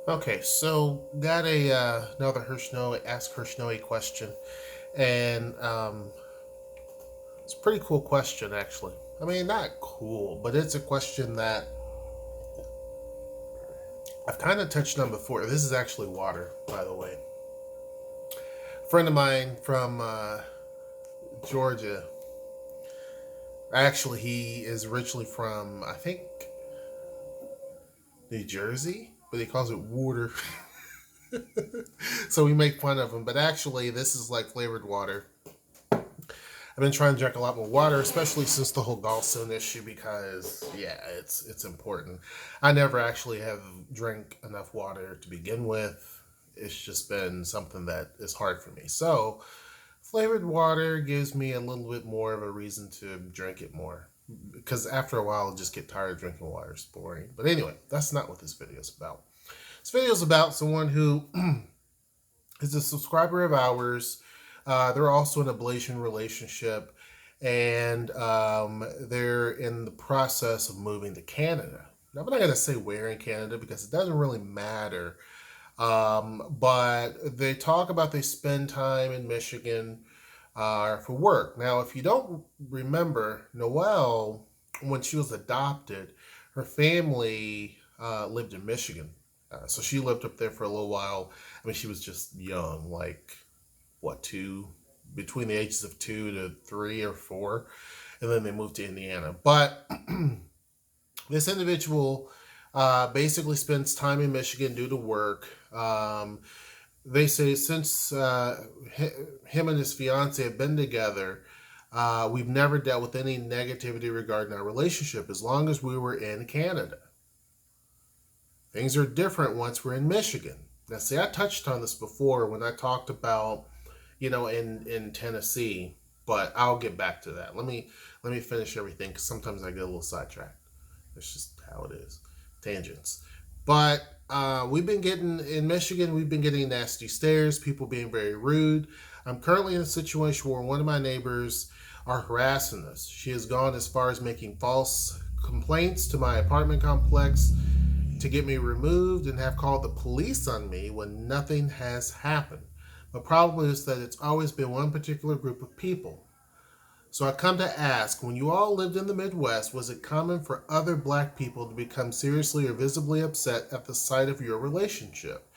Okay, so got a another HershNoeie Ask HershNoeie question, and it's a pretty cool question actually. I mean, not cool, but it's a question that I've kind of touched on before. This is actually water, by the way. A friend of mine from Georgia. Actually, he is originally from I think New Jersey, but he calls it water. So we make fun of him, but actually, this is like flavored water. I've been trying to drink a lot more water, especially since the whole gallstone issue, because yeah, it's important. I never actually have drank enough water to begin with. It's just been something that is hard for me. So flavored water gives me a little bit more of a reason to drink it more. Because after a while, I'll just get tired of drinking water. It's boring. But anyway, that's not what this video is about. This video is about someone who is a subscriber of ours. They're also in a Blasian relationship, and they're in the process of moving to Canada. Now, I'm not going to say where in Canada because it doesn't really matter. But they talk about they spend time in Michigan for work. Now, if you don't remember, Noelle, when she was adopted, her family lived in Michigan. So she lived up there for a little while. I mean, she was just young, like what, two, between the ages of 2 to 3 or 4, and then they moved to Indiana. But this individual basically spends time in Michigan due to work. They say since him and his fiance have been together, we've never dealt with any negativity regarding our relationship as long as we were in Canada. Things are different once we're in Michigan. Now, see, I touched on this before when I talked about, in Tennessee, but I'll get back to that. Let me finish everything because sometimes I get a little sidetracked. That's just how it is. Tangents. But we've been getting, in Michigan, we've been getting nasty stares, people being very rude. I'm currently in a situation where one of my neighbors are harassing us. She has gone as far as making false complaints to my apartment complex to get me removed and have called the police on me when nothing has happened. The problem is that it's always been one particular group of people. So I come to ask, when you all lived in the Midwest, was it common for other black people to become seriously or visibly upset at the sight of your relationship?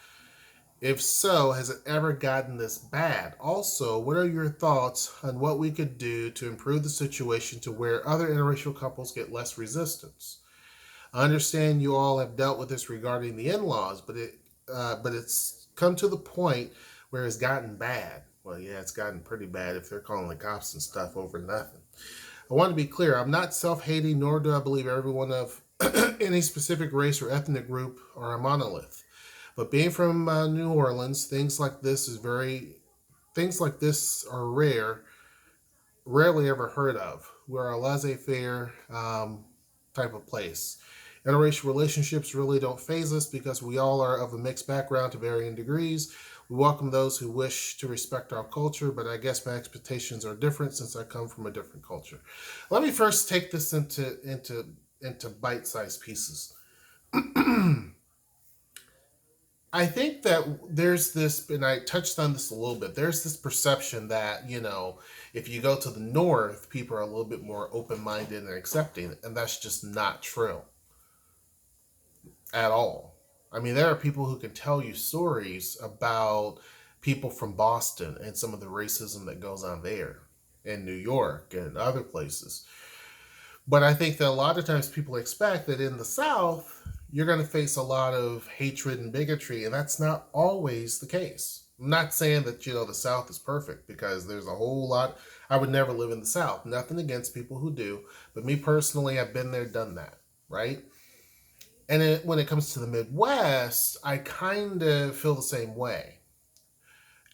If so, has it ever gotten this bad? Also, what are your thoughts on what we could do to improve the situation to where other interracial couples get less resistance? I understand you all have dealt with this regarding the in-laws, but it's come to the point where it's gotten bad. Well, yeah, it's gotten pretty bad if they're calling the cops and stuff over nothing. I want to be clear. I'm not self-hating, nor do I believe everyone of any specific race or ethnic group are a monolith. But being from New Orleans, things like this are rarely ever heard of. We're a laissez-faire type of place. Interracial relationships really don't faze us because we all are of a mixed background to varying degrees. We welcome those who wish to respect our culture, but I guess my expectations are different since I come from a different culture. Let me first take this into bite-sized pieces. I think that there's this, and I touched on this a little bit. There's this perception that if you go to the north, people are a little bit more open-minded and accepting, and that's just not true at all. I mean, there are people who can tell you stories about people from Boston and some of the racism that goes on there, in New York and other places. But I think that a lot of times people expect that in the South, you're going to face a lot of hatred and bigotry, and that's not always the case. I'm not saying that, the South is perfect because there's a whole lot. I would never live in the South. Nothing against people who do. But me personally, I've been there, done that, right? And when it comes to the Midwest, I kind of feel the same way.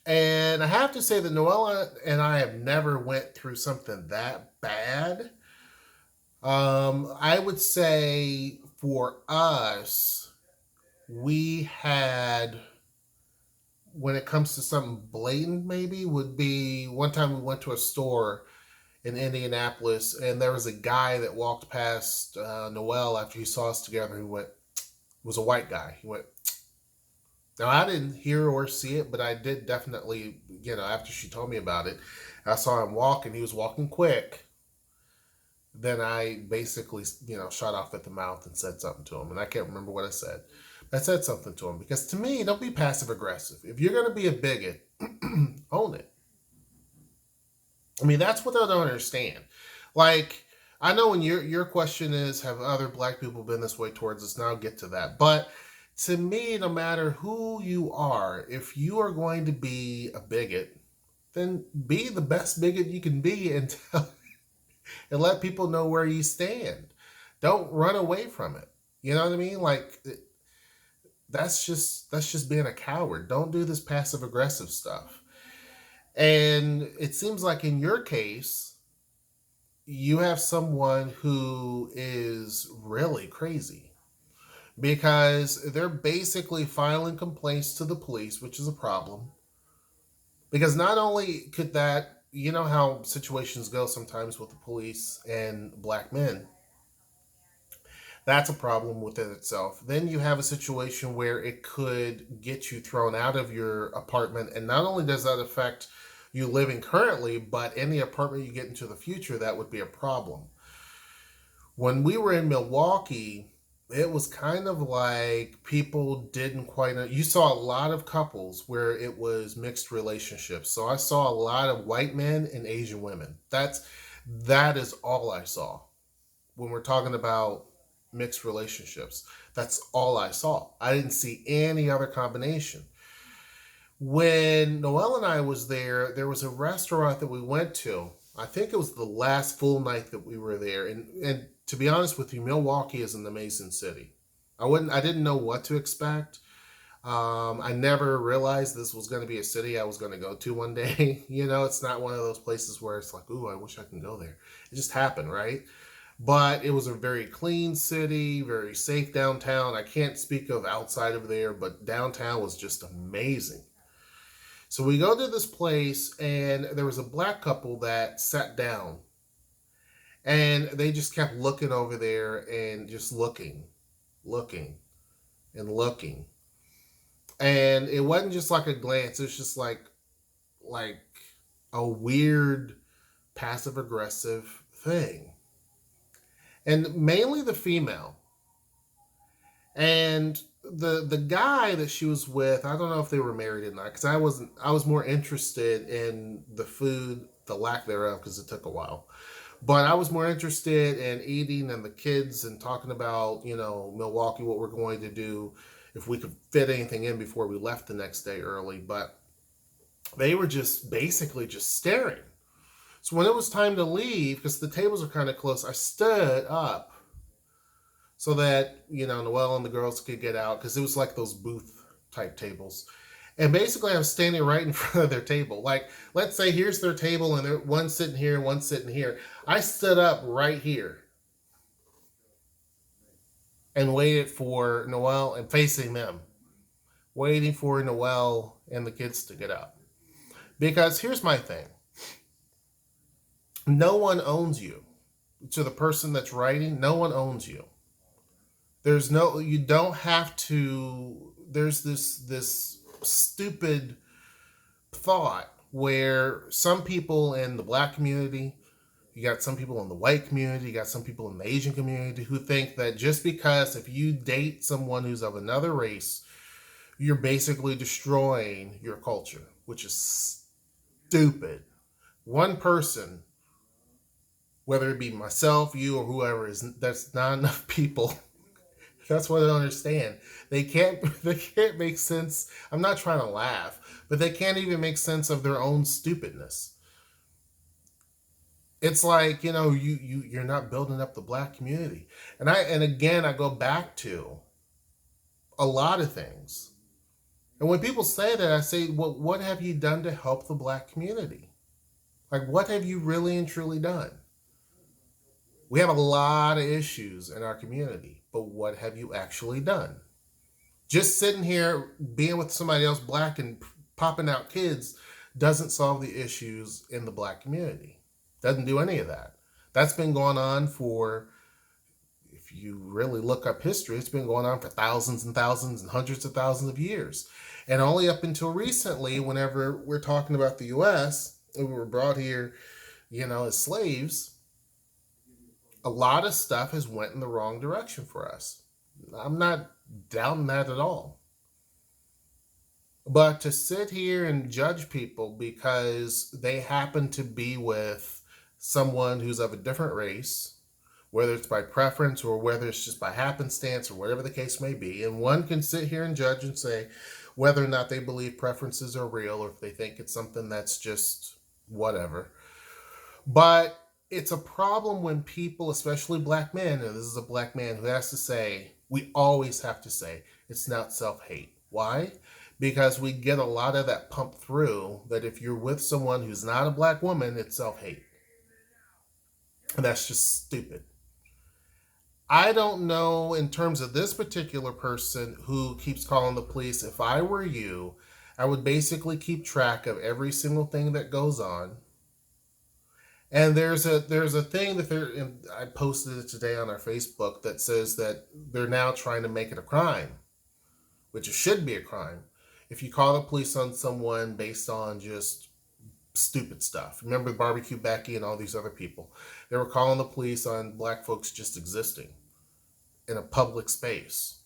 And I have to say that Noella and I have never went through something that bad. I would say for us, we had, when it comes to something blatant, maybe would be one time we went to a store in Indianapolis, and there was a guy that walked past Noelle after he saw us together. He went, was a white guy. He went, Now, I didn't hear or see it, but I did definitely, after she told me about it, I saw him walk and he was walking quick. Then I basically, shot off at the mouth and said something to him. And I can't remember what I said. I said something to him because to me, don't be passive aggressive. If you're going to be a bigot, own it. I mean, that's what I don't understand. Like, I know when your question is, have other black people been this way towards us? Now I'll get to that. But to me, no matter who you are, if you are going to be a bigot, then be the best bigot you can be and and let people know where you stand. Don't run away from it. You know what I mean? Like that's just being a coward. Don't do this passive aggressive stuff. And it seems like in your case, you have someone who is really crazy because they're basically filing complaints to the police, which is a problem. Because not only could that, you know how situations go sometimes with the police and black men, that's a problem within itself. Then you have a situation where it could get you thrown out of your apartment. And not only does that affect you living currently, but any apartment you get into the future, that would be a problem. When we were in Milwaukee, it was kind of like people didn't quite know. You saw a lot of couples where it was mixed relationships. So I saw a lot of white men and Asian women. That is all I saw when we're talking about mixed relationships. That's all I saw. I didn't see any other combination. When Noelle and I was there was a restaurant that we went to. I think it was the last full night that we were there. And to be honest with you, Milwaukee is an amazing city. I didn't know what to expect. I never realized this was going to be a city I was going to go to one day. It's not one of those places where it's like, ooh, I wish I can go there. It just happened, right? But it was a very clean city, very safe downtown. I can't speak of outside of there, but downtown was just amazing. So we go to this place, and there was a black couple that sat down, and they just kept looking over there and just looking, and looking. And it wasn't just like a glance; it was just like a weird passive aggressive thing, and mainly the female. And the guy that she was with, I don't know if they were married or not, because I was more interested in the food, the lack thereof, because it took a while. But I was more interested in eating and the kids and talking about, Milwaukee, what we're going to do, if we could fit anything in before we left the next day early. But they were just basically just staring. So when it was time to leave, because the tables are kind of close, I stood up so that, Noelle and the girls could get out, because it was like those booth type tables. And basically, I was standing right in front of their table. Like, let's say here's their table, and one's sitting here, one's sitting here. I stood up right here and waited for Noelle, and facing them, waiting for Noelle and the kids to get up. Because here's my thing. No one owns you. To the person that's writing, no one owns you. You don't have to, there's this stupid thought where some people in the black community, you got some people in the white community, you got some people in the Asian community who think that just because if you date someone who's of another race, you're basically destroying your culture, which is stupid. One person, whether it be myself, you, or whoever, that's not enough people. That's what I don't understand. They can't make sense. I'm not trying to laugh, but they can't even make sense of their own stupidness. It's like, you're not building up the black community. And again, I go back to a lot of things. And when people say that, I say, well, what have you done to help the black community? Like, what have you really and truly done? We have a lot of issues in our community, but what have you actually done? Just sitting here being with somebody else black and popping out kids doesn't solve the issues in the black community. Doesn't do any of that. That's been going on for, if you really look up history, it's been going on for thousands and thousands and hundreds of thousands of years. And only up until recently, whenever we're talking about the US, we were brought here, as slaves, a lot of stuff has went in the wrong direction for us. I'm not doubting that at all. But to sit here and judge people because they happen to be with someone who's of a different race, whether it's by preference or whether it's just by happenstance or whatever the case may be, and one can sit here and judge and say whether or not they believe preferences are real or if they think it's something that's just whatever. But it's a problem when people, especially black men, and this is a black man who has to say, we always have to say, it's not self-hate. Why? Because we get a lot of that pumped through that if you're with someone who's not a black woman, it's self-hate. And that's just stupid. I don't know in terms of this particular person who keeps calling the police. If I were you, I would basically keep track of every single thing that goes on. And there's a thing that I posted it today on our Facebook that says that they're now trying to make it a crime, which it should be a crime. If you call the police on someone based on just stupid stuff. Remember Barbecue Becky and all these other people. They were calling the police on black folks just existing in a public space.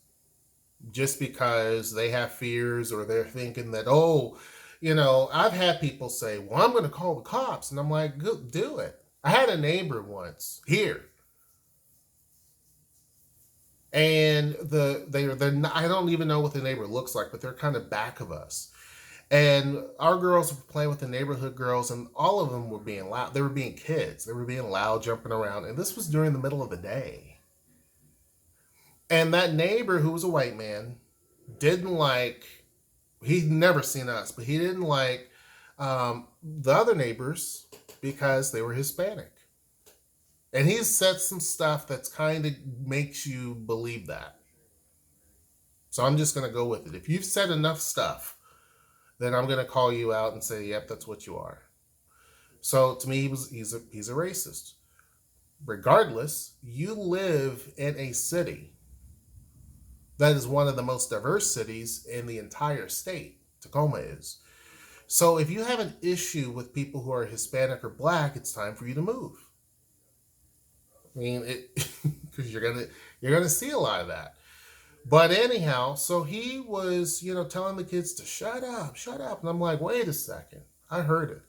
Just because they have fears or they're thinking that, I've had people say, well, I'm going to call the cops. And I'm like, good, do it. I had a neighbor once here. And they're not, I don't even know what the neighbor looks like, but they're kind of back of us. And our girls were playing with the neighborhood girls, and all of them were being loud. They were being kids. They were being loud, jumping around. And this was during the middle of the day. And that neighbor, who was a white man, he'd never seen us, but he didn't like the other neighbors because they were Hispanic. And he said some stuff that's kind of makes you believe that. So I'm just going to go with it. If you've said enough stuff, then I'm going to call you out and say, yep, that's what you are. So to me, he's a racist. Regardless, you live in a city that is one of the most diverse cities in the entire state. Tacoma is. So if you have an issue with people who are Hispanic or black, it's time for you to move. I mean, because you're gonna see a lot of that. But anyhow, so he was, telling the kids to shut up. And I'm like, wait a second. I heard it.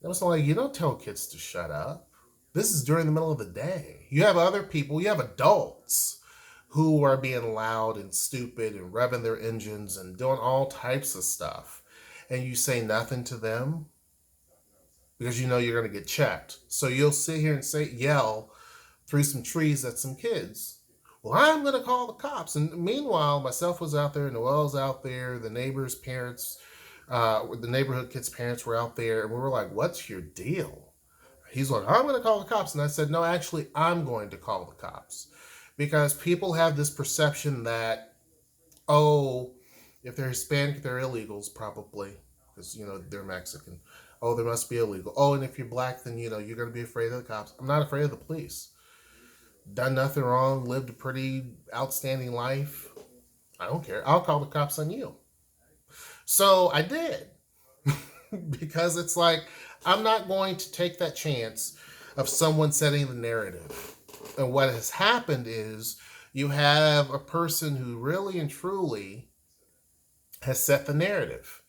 I was like, you don't tell kids to shut up. This is during the middle of the day. You have other people, you have adults who are being loud and stupid and revving their engines and doing all types of stuff. And you say nothing to them because you know you're going to get checked. So you'll sit here and yell through some trees at some kids. Well, I'm going to call the cops. And meanwhile, myself was out there, Noelle's out there, the neighbor's parents, the neighborhood kids' parents were out there, and we were like, what's your deal? He's like, I'm going to call the cops. And I said, no, actually, I'm going to call the cops. Because people have this perception that, if they're Hispanic, they're illegals, probably, because, they're Mexican. Oh, they must be illegal. Oh, and if you're black, then, you're going to be afraid of the cops. I'm not afraid of the police. Done nothing wrong, lived a pretty outstanding life. I don't care. I'll call the cops on you. So I did. Because it's like, I'm not going to take that chance of someone setting the narrative. And what has happened is you have a person who really and truly has set the narrative.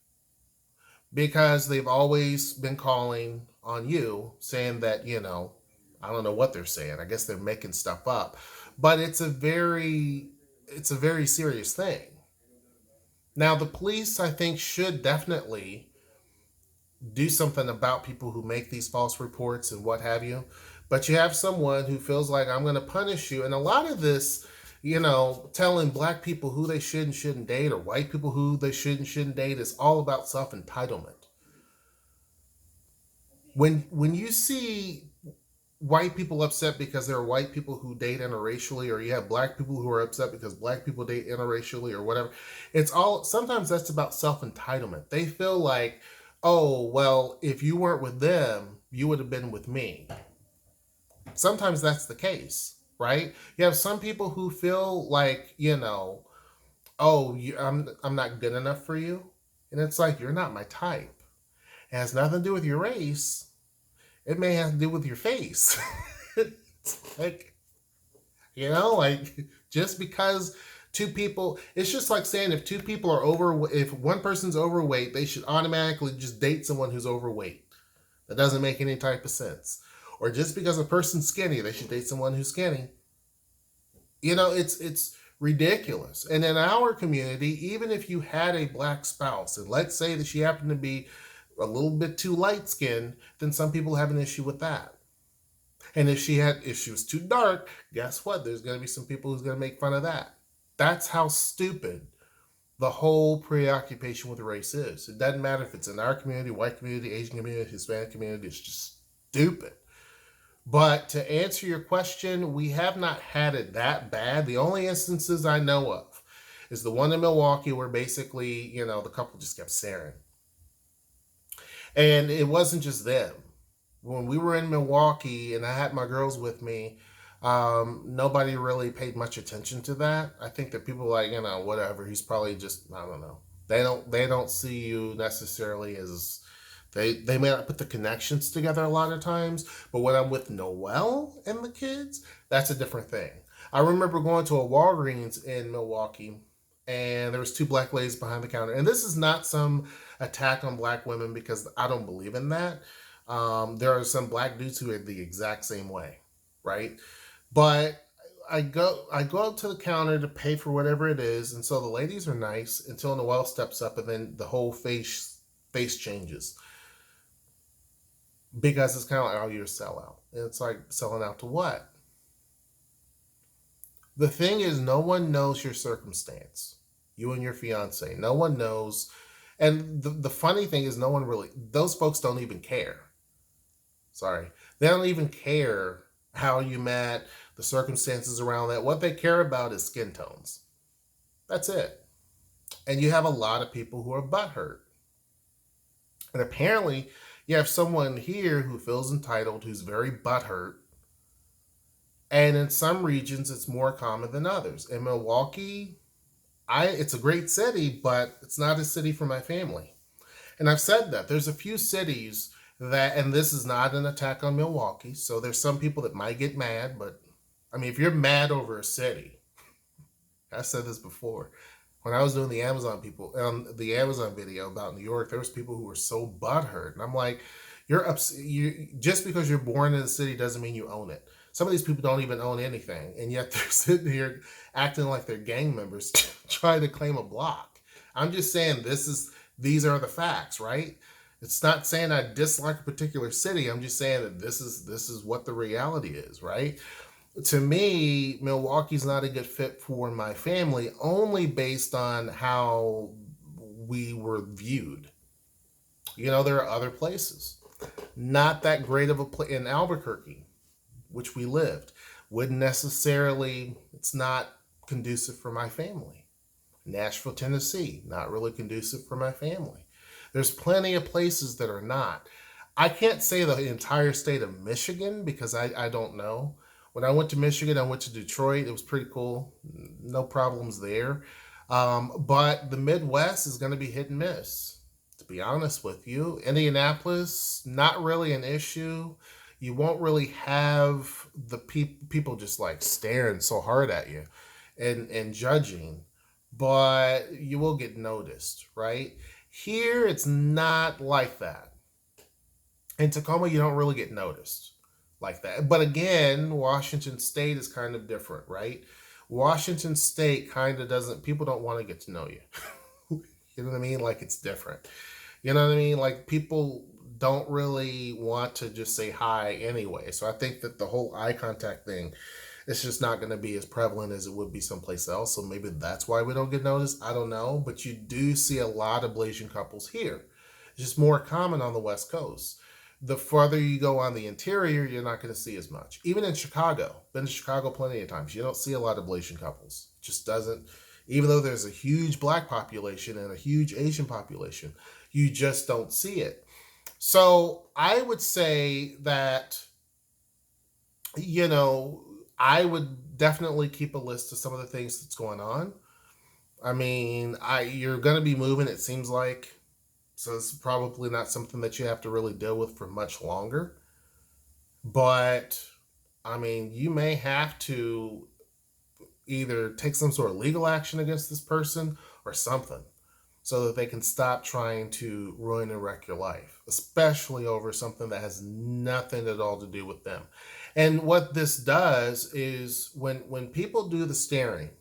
Because they've always been calling on you, saying that, I don't know what they're saying. I guess they're making stuff up. But it's a very serious thing. Now, the police, I think, should definitely do something about people who make these false reports and what have you. But you have someone who feels like, I'm going to punish you. And a lot of this, telling black people who they should and shouldn't date or white people who they should and shouldn't date is all about self-entitlement. When you see white people upset because there are white people who date interracially, or you have black people who are upset because black people date interracially or whatever, sometimes that's about self-entitlement. They feel like, oh, well, if you weren't with them, you would have been with me. Sometimes that's the case, right? You have some people who feel like, oh, I'm not good enough for you, and it's like you're not my type. It has nothing to do with your race. It may have to do with your face. It's like, like just because two people, it's just like saying if two people are if one person's overweight, they should automatically just date someone who's overweight. That doesn't make any type of sense. Or just because a person's skinny, they should date someone who's skinny. It's ridiculous. And in our community, even if you had a black spouse, and let's say that she happened to be a little bit too light skinned, then some people have an issue with that. And if she was too dark, guess what? There's going to be some people who's going to make fun of that. That's how stupid the whole preoccupation with race is. It doesn't matter if it's in our community, white community, Asian community, Hispanic community. It's just stupid. But to answer your question, we have not had it that bad. The only instances I know of is the one in Milwaukee where basically, the couple just kept staring. And it wasn't just them. When we were in Milwaukee and I had my girls with me, nobody really paid much attention to that. I think that people were like, whatever. He's probably just, I don't know. They don't see you necessarily as they may not put the connections together a lot of times, but when I'm with Noelle and the kids, that's a different thing. I remember going to a Walgreens in Milwaukee, and there was two black ladies behind the counter. And this is not some attack on black women because I don't believe in that. There are some black dudes who are the exact same way, right? But I go up to the counter to pay for whatever it is, and so the ladies are nice until Noelle steps up, and then the whole face changes because it's kind of like, oh, you're a sellout. And it's like, selling out to what? The thing is, no one knows your circumstance. You and your fiance, no one knows. And the funny thing is, no one really, those folks don't even care. Sorry. They don't even care how you met, the circumstances around that. What they care about is skin tones. That's it. And you have a lot of people who are butthurt. And apparently, you have someone here who feels entitled, who's very butthurt. And in some regions, it's more common than others. In Milwaukee, it's a great city, but it's not a city for my family. And I've said that. There's a few cities that, and this is not an attack on Milwaukee, so there's some people that might get mad, but I mean, if you're mad over a city, I said this before. When I was doing the the Amazon video about New York, there was people who were so butthurt, and I'm like, you just because you're born in a city doesn't mean you own it. Some of these people don't even own anything, and yet they're sitting here acting like they're gang members trying to claim a block. I'm just saying these are the facts, right? It's not saying I dislike a particular city. I'm just saying that this is what the reality is, right? To me, Milwaukee's not a good fit for my family, only based on how we were viewed. There are other places. Not that great of a place in Albuquerque, which we lived, wouldn't necessarily, it's not conducive for my family. Nashville, Tennessee, not really conducive for my family. There's plenty of places that are not. I can't say the entire state of Michigan because I don't know. When I went to Michigan, I went to Detroit. It was pretty cool. No problems there. But the Midwest is going to be hit and miss, to be honest with you. Indianapolis, not really an issue. You won't really have the people just like staring so hard at you and judging, but you will get noticed, right? Here, it's not like that. In Tacoma, you don't really get noticed like that. But again, Washington State is kind of different, right? Washington State kind of doesn't, people don't want to get to know you. You know what I mean? Like it's different. You know what I mean? Like people don't really want to just say hi anyway. So I think that the whole eye contact thing is just not going to be as prevalent as it would be someplace else. So maybe that's why we don't get noticed. I don't know. But you do see a lot of Blasian couples here. It's just more common on the West Coast. The farther you go on the interior, you're not going to see as much. Even in Chicago, been to Chicago plenty of times, you don't see a lot of Blasian couples. It just doesn't, even though there's a huge black population and a huge Asian population, you just don't see it. So I would say that, I would definitely keep a list of some of the things that's going on. I mean, you're going to be moving, it seems like. So it's probably not something that you have to really deal with for much longer. But, I mean, you may have to either take some sort of legal action against this person or something so that they can stop trying to ruin and wreck your life, especially over something that has nothing at all to do with them. And what this does is when people do the staring,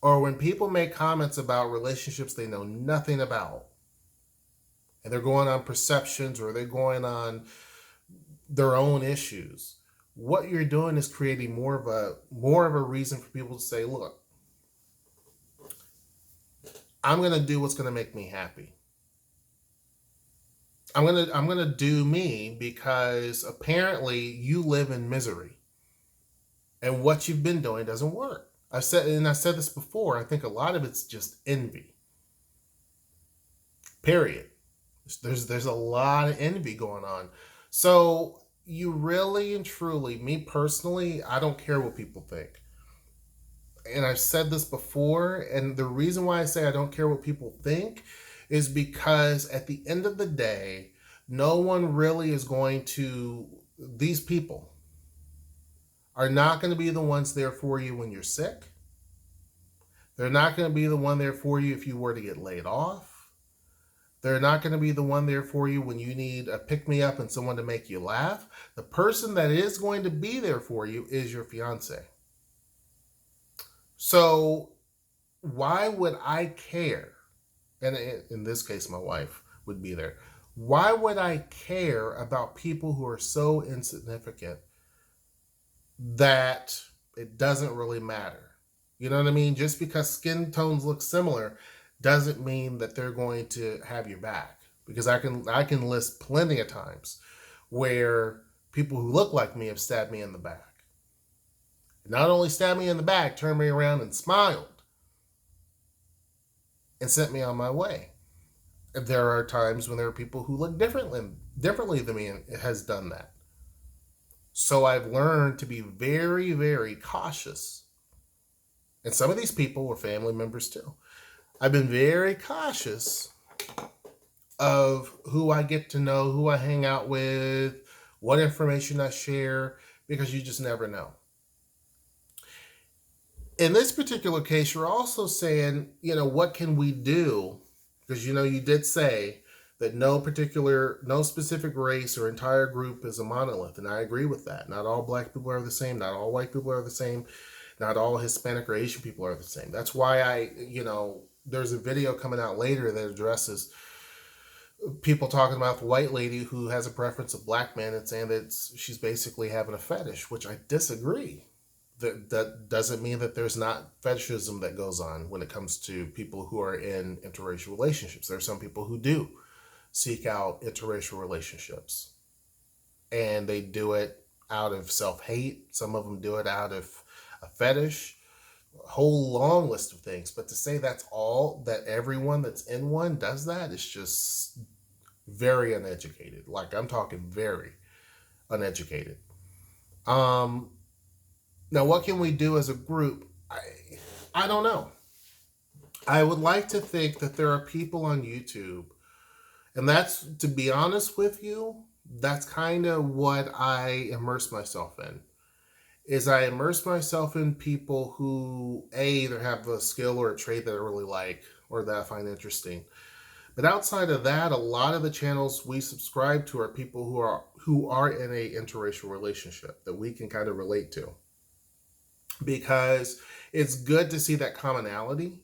or when people make comments about relationships they know nothing about, and they're going on perceptions or they're going on their own issues, what you're doing is creating more of a reason for people to say, look, I'm going to do what's going to make me happy. I'm going to do me because apparently you live in misery and what you've been doing doesn't work. I said this before, I think a lot of it's just envy. Period. There's a lot of envy going on. So you really and truly, me personally, I don't care what people think. And I've said this before, and the reason why I say I don't care what people think is because at the end of the day, no one really is going to, these people are not going to be the ones there for you when you're sick. They're not going to be the one there for you if you were to get laid off. They're not going to be the one there for you when you need a pick me up and someone to make you laugh. The person that is going to be there for you is your fiance. So why would I care? And in this case, my wife would be there. Why would I care about people who are so insignificant that it doesn't really matter? You know what I mean? Just because skin tones look similar doesn't mean that they're going to have your back. Because I can list plenty of times where people who look like me have stabbed me in the back. Not only stabbed me in the back, turned me around and smiled and sent me on my way. There are times when there are people who look differently than me and has done that. So I've learned to be very, very cautious. And some of these people were family members too. I've been very cautious of who I get to know, who I hang out with, what information I share, because you just never know. In this particular case, you're also saying, what can we do? Because, you did say that no specific race or entire group is a monolith. And I agree with that. Not all black people are the same. Not all white people are the same. Not all Hispanic or Asian people are the same. That's why there's a video coming out later that addresses people talking about the white lady who has a preference of black men and saying that she's basically having a fetish, which I disagree. That doesn't mean that there's not fetishism that goes on when it comes to people who are in interracial relationships. There are some people who do seek out interracial relationships, and they do it out of self-hate. Some of them do it out of a fetish, a whole long list of things. But to say that everyone that's in one does that is just very uneducated. Like, I'm talking very uneducated. Now, what can we do as a group? I don't know. I would like to think that there are people on YouTube, and that's, to be honest with you, that's kind of what I immerse myself in. Is I immerse myself in people who either have a skill or a trait that I really like or that I find interesting. But outside of that, a lot of the channels we subscribe to are people who are in a interracial relationship that we can kind of relate to. Because it's good to see that commonality.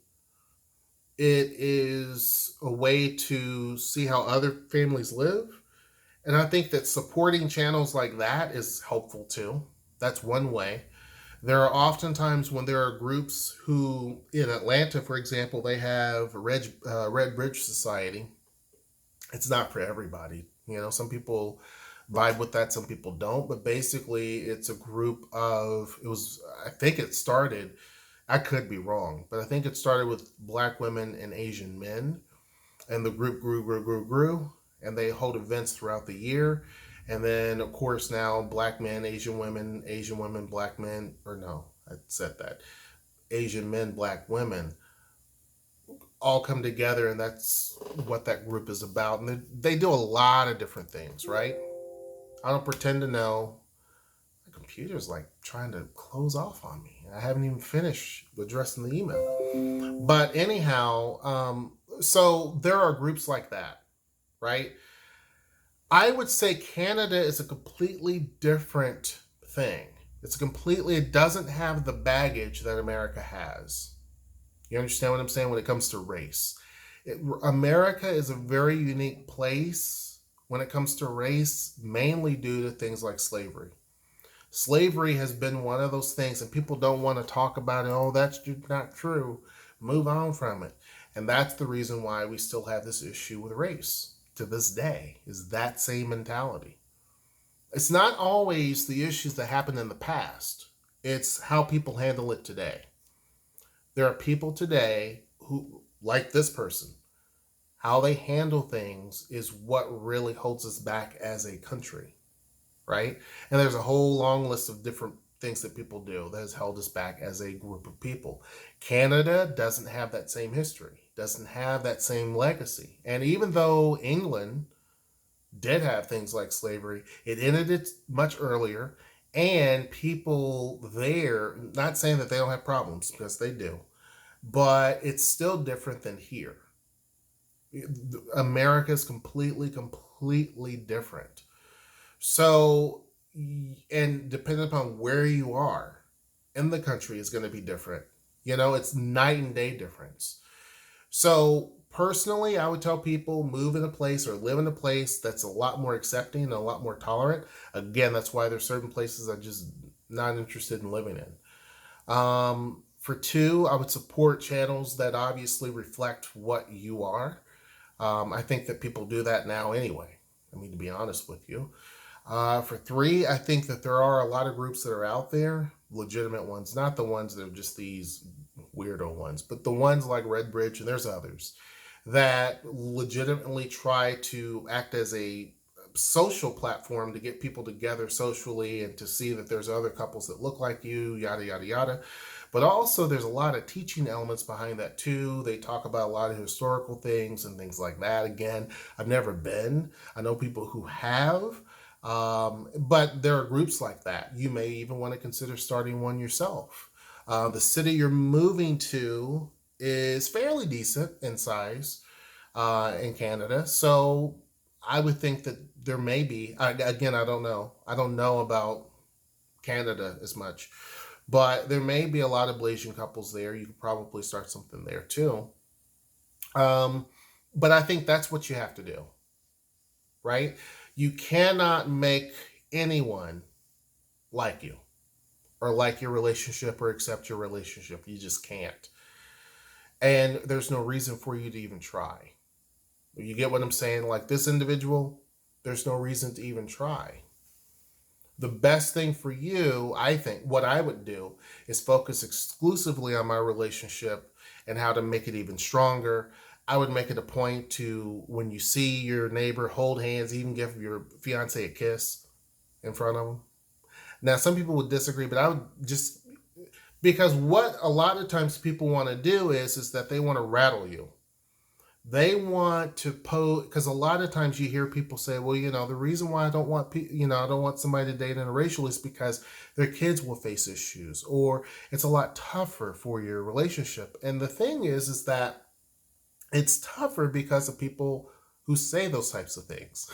It is a way to see how other families live. And I think that supporting channels like that is helpful too. That's one way. There are often times when there are groups who, in Atlanta, for example, they have Red Bridge Society. It's not for everybody. Some people vibe with that, some people don't. But basically, it's a group I think it started, I could be wrong, but I think it started with black women and Asian men. And the group grew. And they hold events throughout the year. And then, of course, now black men, Asian women, black men, or no, I said that. Asian men, black women. all come together, and that's what that group is about. And they do a lot of different things, right? I don't pretend to know. My computer's like trying to close off on me. I haven't even finished addressing the email. But anyhow, so there are groups like that, right? I would say Canada is a completely different thing. It doesn't have the baggage that America has. You understand what I'm saying when it comes to race? America is a very unique place when it comes to race, mainly due to things like slavery. Slavery has been one of those things, and people don't want to talk about it. Oh, that's not true. Move on from it. And that's the reason why we still have this issue with race to this day, is that same mentality. It's not always the issues that happened in the past, it's how people handle it today. There are people today who, like this person, how they handle things is what really holds us back as a country, right? And there's a whole long list of different things that people do that has held us back as a group of people. Canada doesn't have that same history, doesn't have that same legacy. And even though England did have things like slavery, it ended it much earlier. And people there, not saying that they don't have problems, because they do, but it's still different than here. America is completely different. So, and depending upon where you are in the country is going to be different. It's night and day difference. So, personally, I would tell people move in a place or live in a place that's a lot more accepting and a lot more tolerant. Again, that's why there's certain places I'm just not interested in living in. For two, I would support channels that obviously reflect what you are. I think that people do that now anyway. I mean, to be honest with you. For three, I think that there are a lot of groups that are out there, legitimate ones, not the ones that are just these weirdo ones, but the ones like Red Bridge, and there's others, that legitimately try to act as a social platform to get people together socially and to see that there's other couples that look like you, yada, yada, yada. But also, there's a lot of teaching elements behind that too. They talk about a lot of historical things and things like that. Again, I've never been. I know people who have. But there are groups like that. You may even want to consider starting one yourself. The city you're moving to is fairly decent in size in Canada. So I would think that there may be, again, I don't know. I don't know about Canada as much, but there may be a lot of Blasian couples there. You could probably start something there too. But I think that's what you have to do, right? You cannot make anyone like you or like your relationship or accept your relationship. You just can't. And there's no reason for you to even try. You get what I'm saying? Like this individual, there's no reason to even try. The best thing for you, I think, what I would do is focus exclusively on my relationship and how to make it even stronger. I would make it a point to, when you see your neighbor, hold hands, even give your fiance a kiss in front of them. Now, some people would disagree, but I would just, because what a lot of times people want to do is that they want to rattle you. They want to pose, because a lot of times you hear people say, well, the reason why I don't want I don't want somebody to date interracial is because their kids will face issues, or it's a lot tougher for your relationship. And the thing is that it's tougher because of people who say those types of things.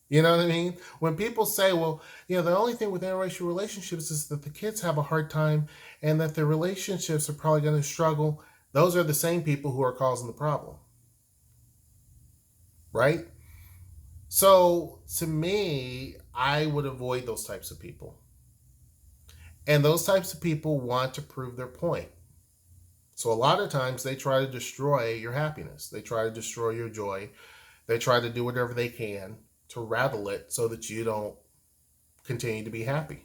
You know what I mean? When people say, well, the only thing with interracial relationships is that the kids have a hard time and that their relationships are probably going to struggle. Those are the same people who are causing the problem. Right? So, to me, I would avoid those types of people. And those types of people want to prove their point. So, a lot of times they try to destroy your happiness. They try to destroy your joy. They try to do whatever they can to rattle it so that you don't continue to be happy.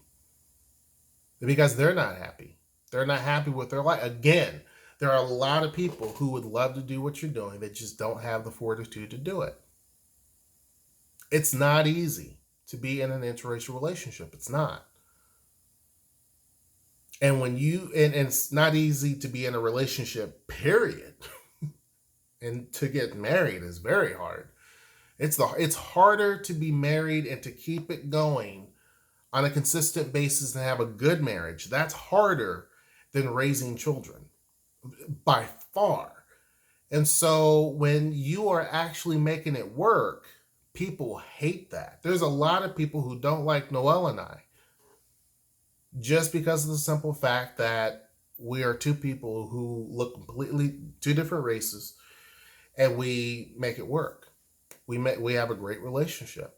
Because they're not happy. They're not happy with their life. Again, there are a lot of people who would love to do what you're doing that just don't have the fortitude to do it. It's not easy to be in an interracial relationship. It's not. And when and it's not easy to be in a relationship, period. And to get married is very hard. It's harder to be married and to keep it going on a consistent basis and have a good marriage. That's harder than raising children by far. And so when you are actually making it work, people hate that. There's a lot of people who don't like Noelle and I just because of the simple fact that we are two people who look completely two different races, and we make it work. We have a great relationship.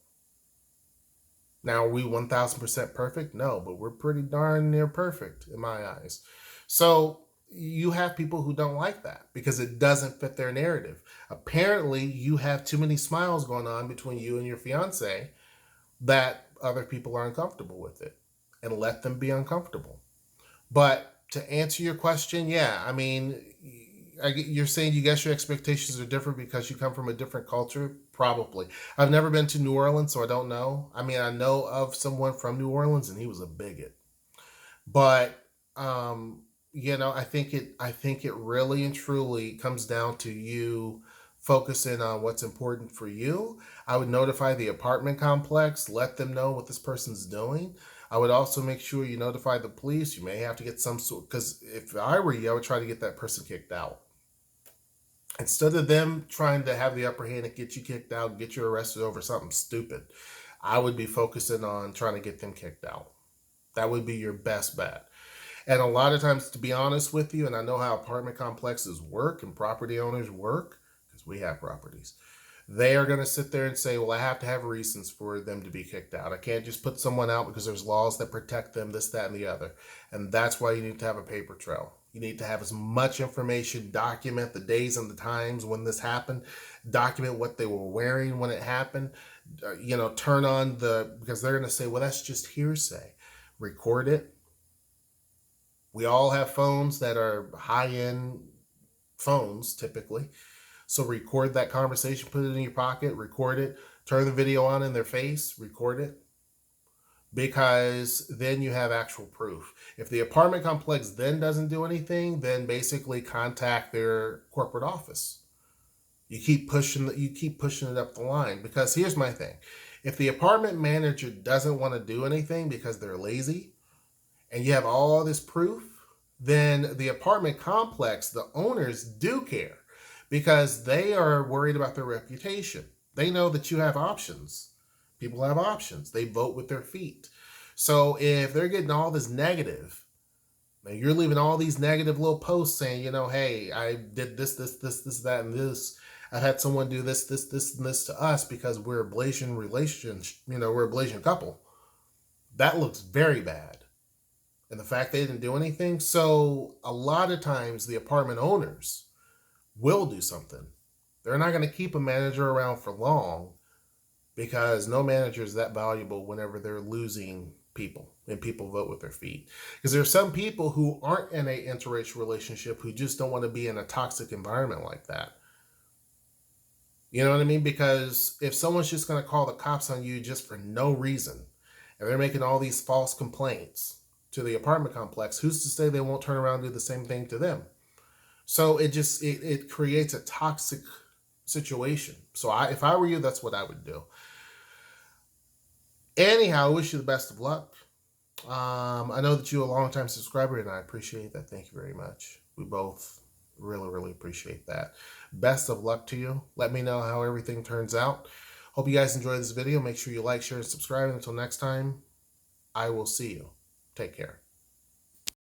Now, are we 1000% perfect? No, but we're pretty darn near perfect in my eyes. So you have people who don't like that because it doesn't fit their narrative. Apparently, you have too many smiles going on between you and your fiance that other people are uncomfortable with it, and let them be uncomfortable. But to answer your question, yeah, I mean, you're saying you guess your expectations are different because you come from a different culture? Probably. I've never been to New Orleans, so I don't know. I mean, I know of someone from New Orleans, and he was a bigot. But um, I think it really and truly comes down to you focusing on what's important for you. I would notify the apartment complex, let them know what this person's doing. I would also make sure you notify the police. You may have to get some sort, because if I were you, I would try to get that person kicked out. Instead of them trying to have the upper hand and get you kicked out, get you arrested over something stupid, I would be focusing on trying to get them kicked out. That would be your best bet. And a lot of times, to be honest with you, and I know how apartment complexes work and property owners work, because we have properties, they are going to sit there and say, well, I have to have reasons for them to be kicked out. I can't just put someone out because there's laws that protect them, this, that, and the other. And that's why you need to have a paper trail. You need to have as much information, document the days and the times when this happened, document what they were wearing when it happened, turn on because they're going to say, well, that's just hearsay. Record it. We all have phones that are high-end phones typically. So record that conversation, put it in your pocket, record it, turn the video on in their face, record it, because then you have actual proof. If the apartment complex then doesn't do anything, then basically contact their corporate office. You keep pushing it up the line, because here's my thing. If the apartment manager doesn't want to do anything because they're lazy, and you have all this proof, then the apartment complex, the owners do care, because they are worried about their reputation. They know that you have options. People have options. They vote with their feet. So if they're getting all this negative, and you're leaving all these negative little posts saying, hey, I did this, that, and this. I've had someone do this, and this to us because we're a Blasian relationship, we're a Blasian couple. That looks very bad. And the fact they didn't do anything. So a lot of times the apartment owners will do something. They're not going to keep a manager around for long, because no manager is that valuable whenever they're losing people and people vote with their feet. Because there are some people who aren't in an interracial relationship who just don't want to be in a toxic environment like that. You know what I mean? Because if someone's just going to call the cops on you just for no reason, and they're making all these false complaints to the apartment complex, who's to say they won't turn around and do the same thing to them? So it creates a toxic situation. So if I were you, that's what I would do. Anyhow, I wish you the best of luck. I know that you're a long-time subscriber, and I appreciate that. Thank you very much. We both really, really appreciate that. Best of luck to you. Let me know how everything turns out. Hope you guys enjoyed this video. Make sure you like, share, and subscribe. Until next time, I will see you. Take care.